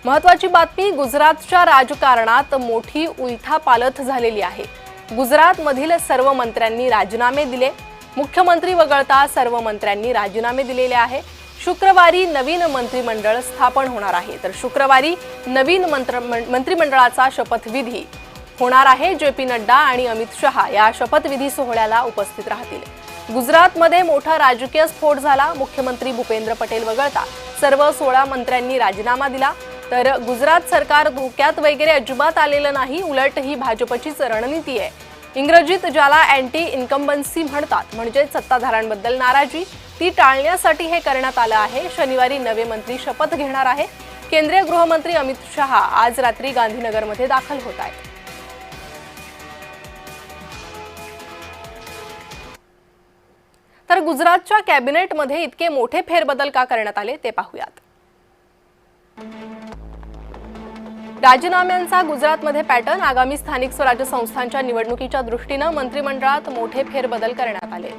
महत्त्वाची बातमी, गुजरातच्या राजकारणात मोठी उलथापालथ झालेली आहे। गुजरातमधील सर्व मंत्र्यांनी राजीनामे दिले। मुख्यमंत्री वगळता सर्व मंत्र्यांनी राजीनामे दिलेले आहे। शुक्रवारी नवीन मंत्रिमंडळ स्थापन होणार आहे, तर शुक्रवारी नवीन मंत्रिमंडळाचा शपथविधी होणार आहे। जे.पी. नड्डा आणि अमित शहा या शपथविधी सोहळ्याला उपस्थित राहतील। गुजरातमध्ये मोठा राजकीय स्फोट झाला। मुख्यमंत्री भूपेंद्र पटेल वगळता सर्व 16 मंत्र्यांनी राजीनामा दिला। तर गुजरात सरकार धोक्यात वगैरे अजिबात आलेलं नाही, उलट ही भाजपचीच रणनीती आहे। इंग्रजीत ज्याला अँटी इन्कम्बन्सी म्हणतात, म्हणजे सत्ताधाऱ्यांबद्दल नाराजी, ती टाळण्यासाठी हे करण्यात आलं आहे। शनिवारी नवे मंत्री शपथ घेणार आहे। केंद्रीय गृहमंत्री अमित शहा आज रात्री गांधीनगरमध्ये दाखल होत आहेत। तर गुजरातच्या कॅबिनेटमध्ये इतके मोठे फेरबदल का करण्यात आले ते पाहूयात। राजीनाम्यांचा गुजरातमध्ये पॅटर्न, आगामी स्थानिक स्वराज्य संस्थांच्या निवडणुकीच्या दृष्टीने मंत्रिमंडळात मोठे फेरबदल करण्यात आले।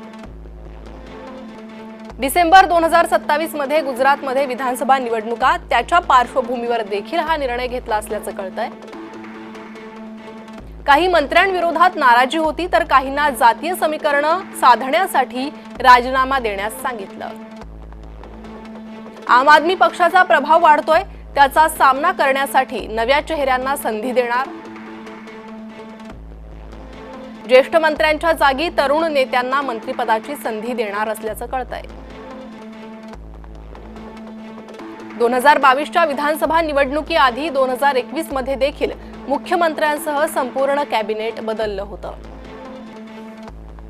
डिसेंबर 2027 मध्ये गुजरातमध्ये विधानसभा निवडणुका, त्याच्या पार्श्वभूमीवर देखील हा निर्णय घेतला असल्याचं कळतंय। काही मंत्र्यांविरोधात नाराजी होती, तर काहींना जातीय समीकरण साधण्यासाठी राजीनामा देण्यास सांगितलं। आम आदमी पक्षाचा प्रभाव वाढतोय, त्याचा सामना करण्यासाठी नव्या चेहऱ्यांना संधी देणार। ज्येष्ठ मंत्र्यांच्या जागी तरुण नेत्यांना मंत्रिपदाची संधी देणार असल्याचं कळतंय। 2022च्या विधानसभा निवडणुकीआधी 2021 मध्ये देखील मुख्यमंत्र्यांसह संपूर्ण कॅबिनेट बदललं होतं।